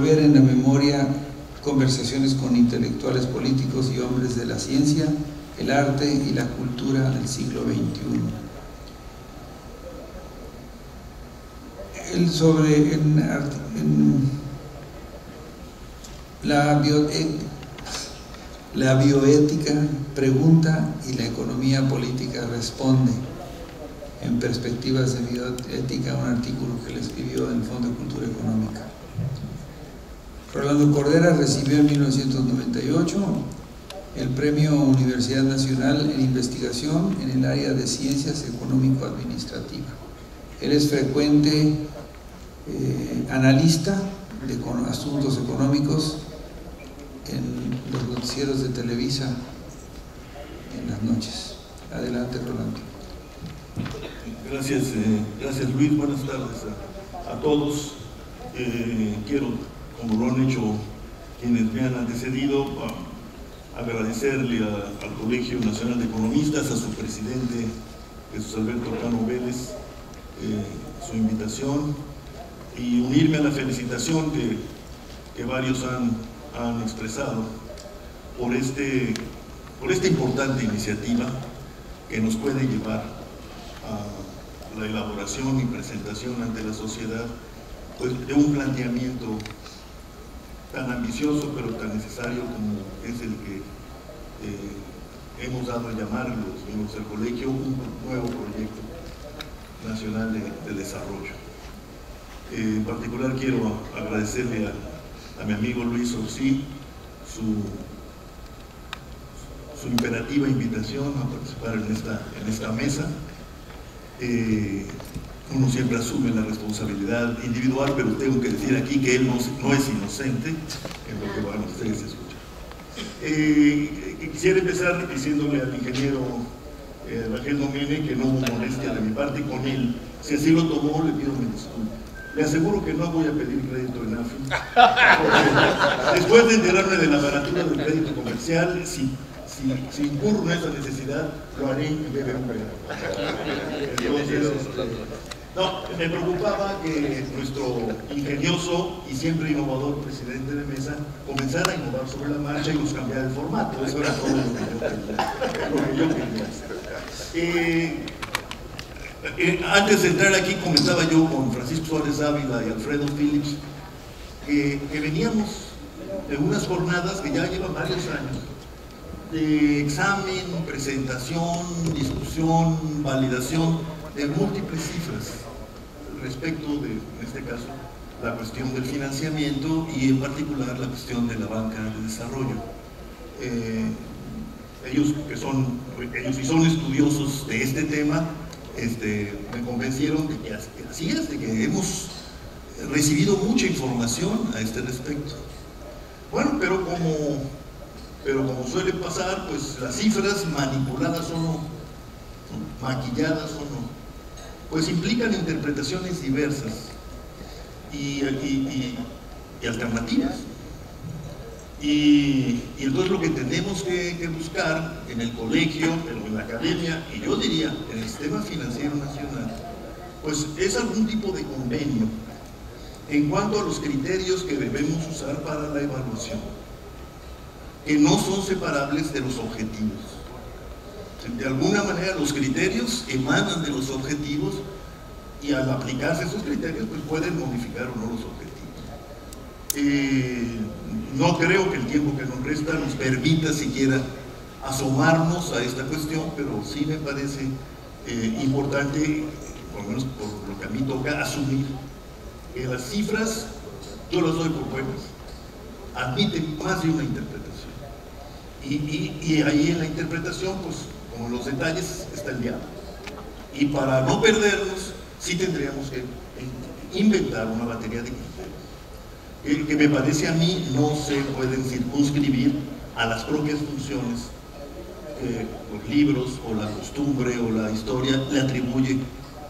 envolver en la memoria conversaciones con intelectuales políticos y hombres de la ciencia, el arte y la cultura del siglo XXI. La bioética pregunta y la economía política responde. En Perspectivas de Bioética, un artículo que le escribió en el Fondo de Cultura Económica. Rolando Cordera recibió en 1998 el Premio Universidad Nacional en Investigación en el área de Ciencias Económico-Administrativa. Él es frecuente analista de asuntos económicos en los noticieros de Televisa en las noches. Adelante, Rolando. Gracias Luis, buenas tardes a todos. Quiero, como lo han hecho quienes me han antecedido, agradecerle al Colegio Nacional de Economistas, a su presidente Jesús Alberto Cano Vélez, su invitación, y unirme a la felicitación que varios han expresado por esta importante iniciativa que nos puede llevar a la elaboración y presentación ante la sociedad, pues, de un planteamiento tan ambicioso pero tan necesario como es el que hemos dado a llamar los miembros del colegio un nuevo proyecto nacional de desarrollo. En particular quiero agradecerle a mi amigo Luis Orsí su imperativa invitación a participar en esta mesa. Uno siempre asume la responsabilidad individual, pero tengo que decir aquí que él no es inocente en lo que van ustedes a escuchar. Quisiera empezar diciéndole al ingeniero Raquel Domene que no hubo molestia de mi parte con él. Si así lo tomó, le pido mi disculpa. Le aseguro que no voy a pedir crédito en AFI. Después de enterarme de la baratura del crédito comercial, si incurro en esa necesidad, lo haré en BBVA. Entonces, no, me preocupaba que nuestro ingenioso y siempre innovador presidente de mesa comenzara a innovar sobre la marcha y nos cambiara el formato. Eso era todo lo que yo quería hacer. Antes de entrar aquí, comentaba yo con Francisco Suárez Ávila y Alfredo Phillips que veníamos de unas jornadas que ya llevan varios años de examen, presentación, discusión, validación de múltiples cifras respecto de, en este caso, la cuestión del financiamiento y en particular la cuestión de la banca de desarrollo. Ellos sí son estudiosos de este tema, me convencieron de que así es, de que hemos recibido mucha información a este respecto. Bueno, pero como suele pasar, pues las cifras manipuladas o no, maquilladas o no, pues implican interpretaciones diversas y alternativas. Y entonces lo que tenemos que buscar en el colegio, en la academia, y yo diría en el sistema financiero nacional, pues es algún tipo de convenio en cuanto a los criterios que debemos usar para la evaluación, que no son separables de los objetivos. De alguna manera los criterios emanan de los objetivos y al aplicarse esos criterios pues pueden modificar o no los objetivos. No creo que el tiempo que nos resta nos permita siquiera asomarnos a esta cuestión, pero sí me parece importante, por lo menos por lo que a mí toca, asumir que las cifras, yo las doy por buenas, admiten más de una interpretación. Y ahí en la interpretación, pues, como los detalles, está el diálogo. Y para no perdernos, sí tendríamos que inventar una batería de criterios, que me parece a mí no se pueden circunscribir a las propias funciones que los libros, o la costumbre, o la historia le atribuye,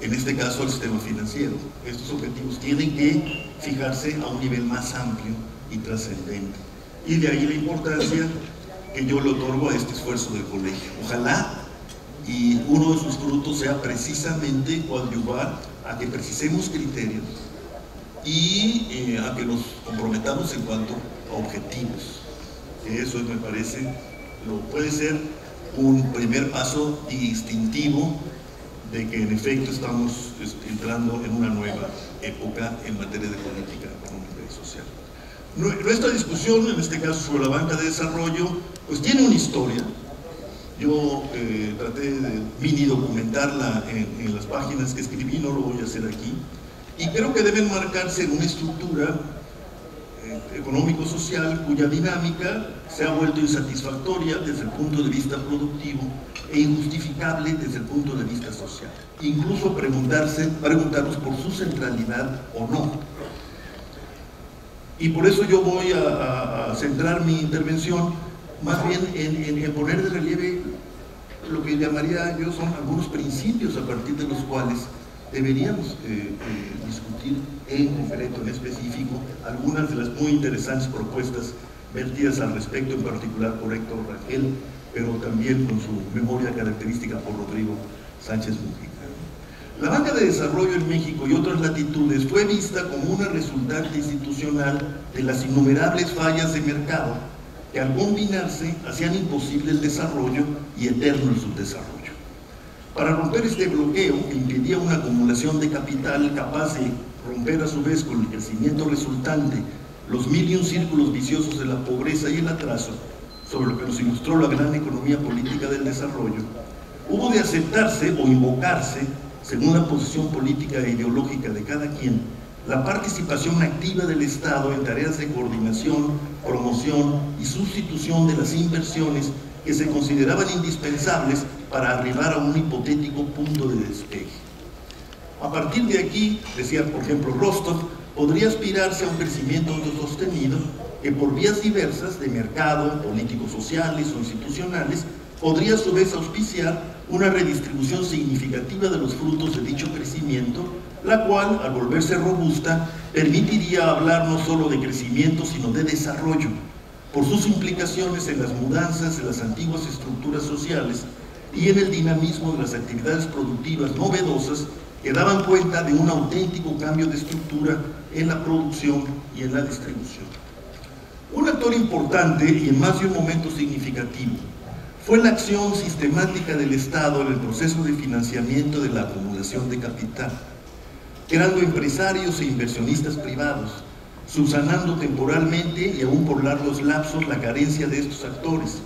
en este caso, al sistema financiero. Estos objetivos tienen que fijarse a un nivel más amplio y trascendente. Y de ahí la importancia que yo le otorgo a este esfuerzo del colegio. Ojalá y uno de sus frutos sea precisamente coadyuvar a que precisemos criterios y a que nos comprometamos en cuanto a objetivos. Eso me parece, puede ser un primer paso distintivo de que en efecto estamos entrando en una nueva época en materia de política económica y social. Nuestra discusión, en este caso sobre la banca de desarrollo, pues tiene una historia. Yo traté de mini documentarla en las páginas que escribí, no lo voy a hacer aquí, y creo que deben marcarse en una estructura económico-social cuya dinámica se ha vuelto insatisfactoria desde el punto de vista productivo e injustificable desde el punto de vista social. Incluso preguntarnos por su centralidad o no. Y por eso yo voy a centrar mi intervención más bien en poner de relieve lo que llamaría yo son algunos principios a partir de los cuales deberíamos discutir en concreto, en específico, algunas de las muy interesantes propuestas vertidas al respecto, en particular por Héctor Rangel, pero también con su memoria característica por Rodrigo Sánchez Mújica. La banca de desarrollo en México y otras latitudes fue vista como una resultante institucional de las innumerables fallas de mercado que al combinarse hacían imposible el desarrollo y eterno el subdesarrollo. Para romper este bloqueo que impedía una acumulación de capital capaz de romper a su vez con el crecimiento resultante los mil y un círculos viciosos de la pobreza y el atraso, sobre lo que nos ilustró la gran economía política del desarrollo, hubo de aceptarse o invocarse, según la posición política e ideológica de cada quien, la participación activa del Estado en tareas de coordinación, promoción y sustitución de las inversiones que se consideraban indispensables para arribar a un hipotético punto de despegue. A partir de aquí, decía por ejemplo Rostov, podría aspirarse a un crecimiento autosostenido que por vías diversas de mercado, políticos sociales o institucionales, podría a su vez auspiciar una redistribución significativa de los frutos de dicho crecimiento, la cual, al volverse robusta, permitiría hablar no solo de crecimiento, sino de desarrollo, por sus implicaciones en las mudanzas de las antiguas estructuras sociales y en el dinamismo de las actividades productivas novedosas que daban cuenta de un auténtico cambio de estructura en la producción y en la distribución. Un actor importante y en más de un momento significativo fue la acción sistemática del Estado en el proceso de financiamiento de la acumulación de capital, creando empresarios e inversionistas privados, subsanando temporalmente y aún por largos lapsos la carencia de estos actores,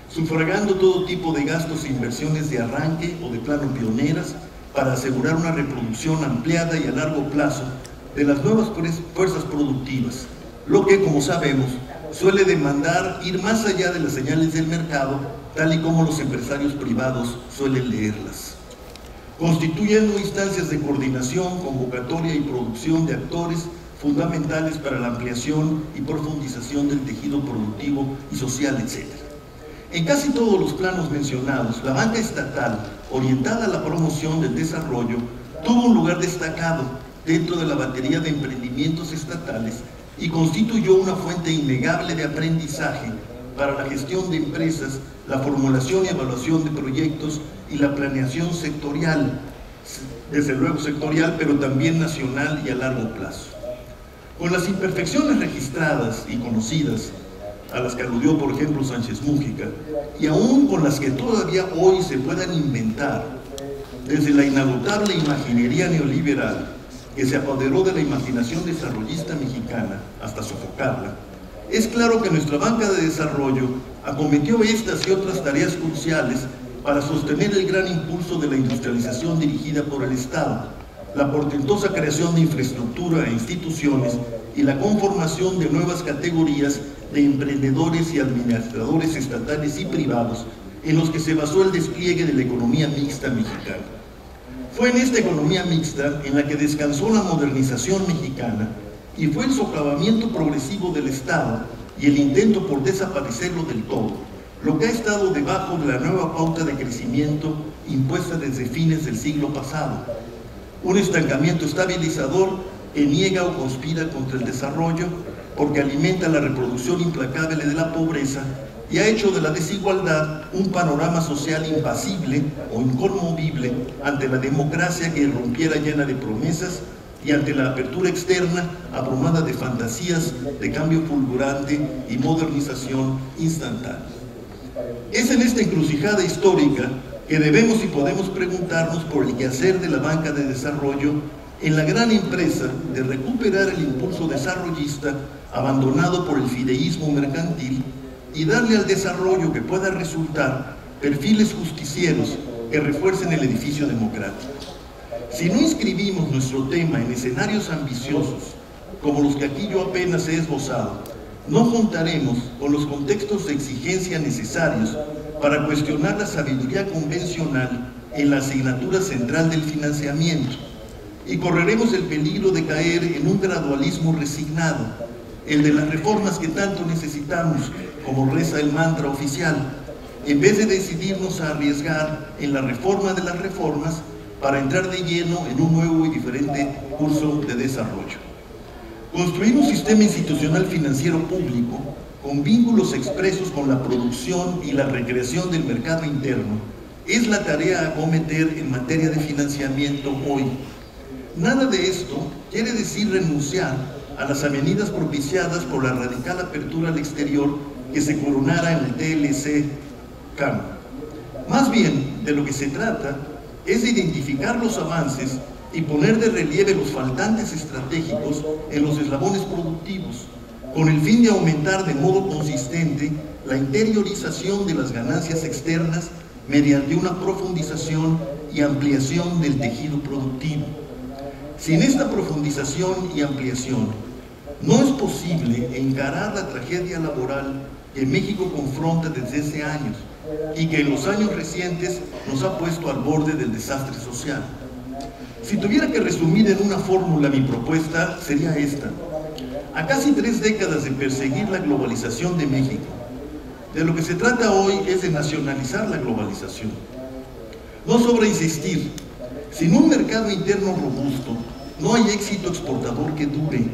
sufragando todo tipo de gastos e inversiones de arranque o de plano pioneras para asegurar una reproducción ampliada y a largo plazo de las nuevas fuerzas productivas, lo que, como sabemos, suele demandar ir más allá de las señales del mercado, tal y como los empresarios privados suelen leerlas, constituyendo instancias de coordinación, convocatoria y producción de actores fundamentales para la ampliación y profundización del tejido productivo y social, etc. En casi todos los planos mencionados, la banca estatal, orientada a la promoción del desarrollo, tuvo un lugar destacado dentro de la batería de emprendimientos estatales y constituyó una fuente innegable de aprendizaje para la gestión de empresas, la formulación y evaluación de proyectos y la planeación sectorial, desde luego sectorial, pero también nacional y a largo plazo. Con las imperfecciones registradas y conocidas, a las que aludió por ejemplo Sánchez Mújica, y aún con las que todavía hoy se puedan inventar, desde la inagotable imaginería neoliberal que se apoderó de la imaginación desarrollista mexicana hasta sofocarla, es claro que nuestra banca de desarrollo acometió estas y otras tareas cruciales para sostener el gran impulso de la industrialización dirigida por el Estado, la portentosa creación de infraestructura e instituciones y la conformación de nuevas categorías de emprendedores y administradores estatales y privados en los que se basó el despliegue de la economía mixta mexicana. Fue en esta economía mixta en la que descansó la modernización mexicana y fue el socavamiento progresivo del Estado y el intento por desaparecerlo del todo, lo que ha estado debajo de la nueva pauta de crecimiento impuesta desde fines del siglo pasado. Un estancamiento estabilizador que niega o conspira contra el desarrollo porque alimenta la reproducción implacable de la pobreza y ha hecho de la desigualdad un panorama social impasible o inconmovible ante la democracia que irrumpiera llena de promesas y ante la apertura externa abrumada de fantasías de cambio fulgurante y modernización instantánea. Es en esta encrucijada histórica que debemos y podemos preguntarnos por el quehacer de la banca de desarrollo en la gran empresa de recuperar el impulso desarrollista abandonado por el fideísmo mercantil y darle al desarrollo que pueda resultar perfiles justicieros que refuercen el edificio democrático. Si no inscribimos nuestro tema en escenarios ambiciosos, como los que aquí yo apenas he esbozado, no contaremos con los contextos de exigencia necesarios para cuestionar la sabiduría convencional en la asignatura central del financiamiento, y correremos el peligro de caer en un gradualismo resignado, el de las reformas que tanto necesitamos, como reza el mantra oficial, en vez de decidirnos a arriesgar en la reforma de las reformas para entrar de lleno en un nuevo y diferente curso de desarrollo. Construir un sistema institucional financiero público con vínculos expresos con la producción y la recreación del mercado interno es la tarea a acometer en materia de financiamiento hoy. Nada de esto quiere decir renunciar a las avenidas propiciadas por la radical apertura al exterior que se coronara en el TLC-CAM. Más bien, de lo que se trata es de identificar los avances y poner de relieve los faltantes estratégicos en los eslabones productivos, con el fin de aumentar de modo consistente la interiorización de las ganancias externas mediante una profundización y ampliación del tejido productivo. Sin esta profundización y ampliación, no es posible encarar la tragedia laboral que México confronta desde hace años y que en los años recientes nos ha puesto al borde del desastre social. Si tuviera que resumir en una fórmula mi propuesta, sería esta. A casi 3 décadas de perseguir la globalización de México, de lo que se trata hoy es de nacionalizar la globalización. No sobra insistir, sin un mercado interno robusto, no hay éxito exportador que dure.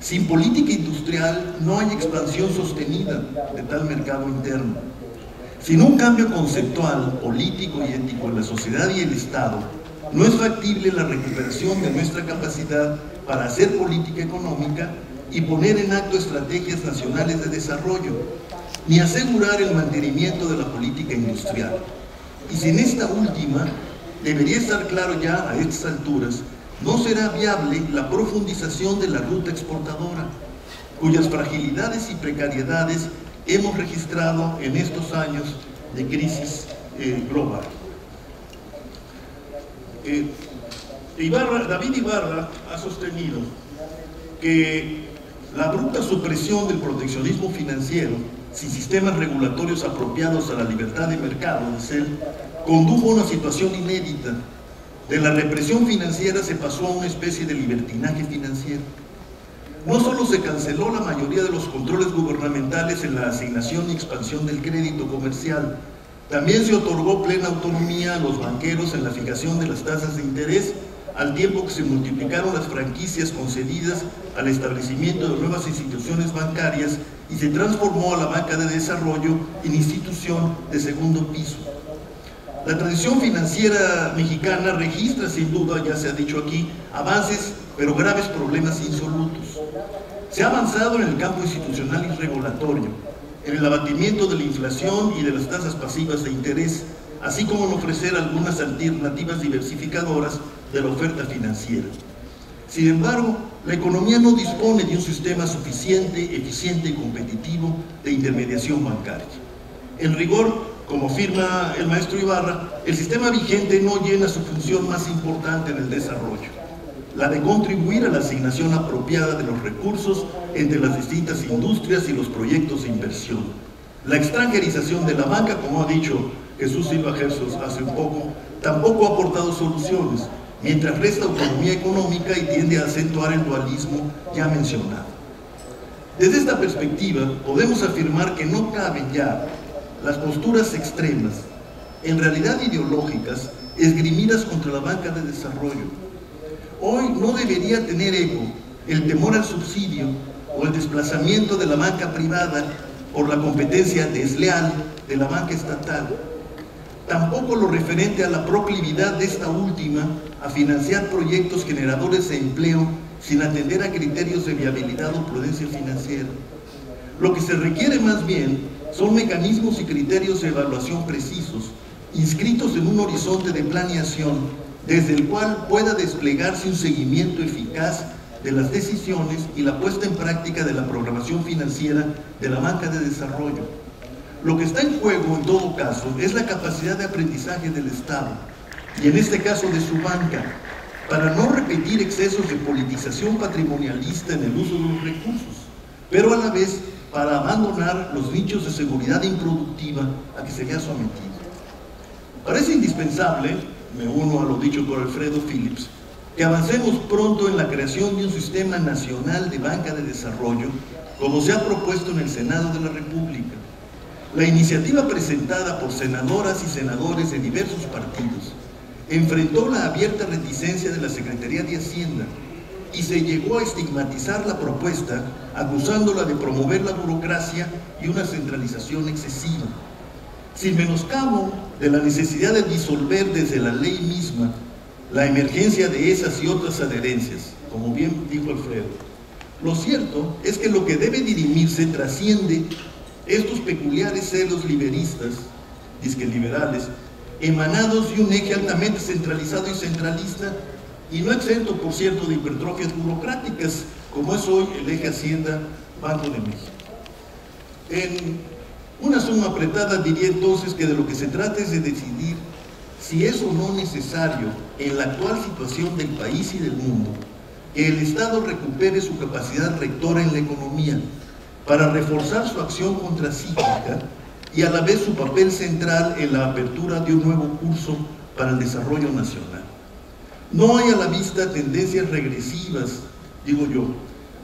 Sin política industrial, no hay expansión sostenida de tal mercado interno. Sin un cambio conceptual, político y ético en la sociedad y el Estado, no es factible la recuperación de nuestra capacidad para hacer política económica y poner en acto estrategias nacionales de desarrollo, ni asegurar el mantenimiento de la política industrial. Y sin esta última, debería estar claro ya a estas alturas, no será viable la profundización de la ruta exportadora, cuyas fragilidades y precariedades hemos registrado en estos años de crisis global. David Ibarra ha sostenido que la abrupta supresión del proteccionismo financiero, sin sistemas regulatorios apropiados a la libertad de mercado, dice él, condujo a una situación inédita. De la represión financiera se pasó a una especie de libertinaje financiero. No solo se canceló la mayoría de los controles gubernamentales en la asignación y expansión del crédito comercial, también se otorgó plena autonomía a los banqueros en la fijación de las tasas de interés, al tiempo que se multiplicaron las franquicias concedidas al establecimiento de nuevas instituciones bancarias y se transformó a la banca de desarrollo en institución de segundo piso. La tradición financiera mexicana registra, sin duda, ya se ha dicho aquí, avances, pero graves problemas insolutos. Se ha avanzado en el campo institucional y regulatorio, en el abatimiento de la inflación y de las tasas pasivas de interés, así como en ofrecer algunas alternativas diversificadoras de la oferta financiera. Sin embargo, la economía no dispone de un sistema suficiente, eficiente y competitivo de intermediación bancaria. En rigor, como afirma el maestro Ibarra, el sistema vigente no llena su función más importante en el desarrollo, la de contribuir a la asignación apropiada de los recursos entre las distintas industrias y los proyectos de inversión. La extranjerización de la banca, como ha dicho Jesús Silva Gersos hace un poco, tampoco ha aportado soluciones, mientras resta autonomía económica y tiende a acentuar el dualismo ya mencionado. Desde esta perspectiva, podemos afirmar que no caben ya las posturas extremas, en realidad ideológicas, esgrimidas contra la banca de desarrollo. Hoy no debería tener eco el temor al subsidio o el desplazamiento de la banca privada por la competencia desleal de la banca estatal. tampoco lo referente a la proclividad de esta última a financiar proyectos generadores de empleo sin atender a criterios de viabilidad o prudencia financiera. Lo que se requiere más bien son mecanismos y criterios de evaluación precisos, inscritos en un horizonte de planeación desde el cual pueda desplegarse un seguimiento eficaz de las decisiones y la puesta en práctica de la programación financiera de la banca de desarrollo. Lo que está en juego, en todo caso, es la capacidad de aprendizaje del Estado, y en este caso de su banca, para no repetir excesos de politización patrimonialista en el uso de los recursos, pero a la vez para abandonar los nichos de seguridad improductiva a que se había sometido. Parece indispensable, me uno a lo dicho por Alfredo Phillips, que avancemos pronto en la creación de un sistema nacional de banca de desarrollo, como se ha propuesto en el Senado de la República. La iniciativa presentada por senadoras y senadores de diversos partidos enfrentó la abierta reticencia de la Secretaría de Hacienda y se llegó a estigmatizar la propuesta, acusándola de promover la burocracia y una centralización excesiva. Sin menoscabo de la necesidad de disolver desde la ley misma la emergencia de esas y otras adherencias, como bien dijo Alfredo, lo cierto es que lo que debe dirimirse trasciende estos peculiares celos liberistas, disque liberales, emanados de un eje altamente centralizado y centralista, y no exento, por cierto, de hipertrofias burocráticas, como es hoy el eje Hacienda-Banco de México. En una suma apretada diría entonces que de lo que se trata es de decidir si es o no necesario, en la actual situación del país y del mundo, que el Estado recupere su capacidad rectora en la economía para reforzar su acción contracíclica y a la vez su papel central en la apertura de un nuevo curso para el desarrollo nacional. No hay a la vista tendencias regresivas, digo yo,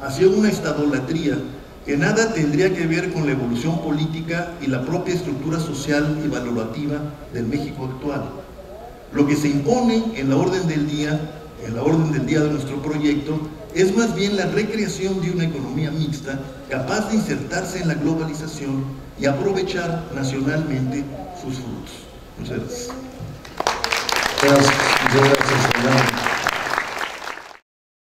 hacia una estadolatría que nada tendría que ver con la evolución política y la propia estructura social y valorativa del México actual. Lo que se impone en la orden del día de nuestro proyecto, es más bien la recreación de una economía mixta capaz de insertarse en la globalización y aprovechar nacionalmente sus frutos. Muchas gracias. Muchas gracias, Fernando.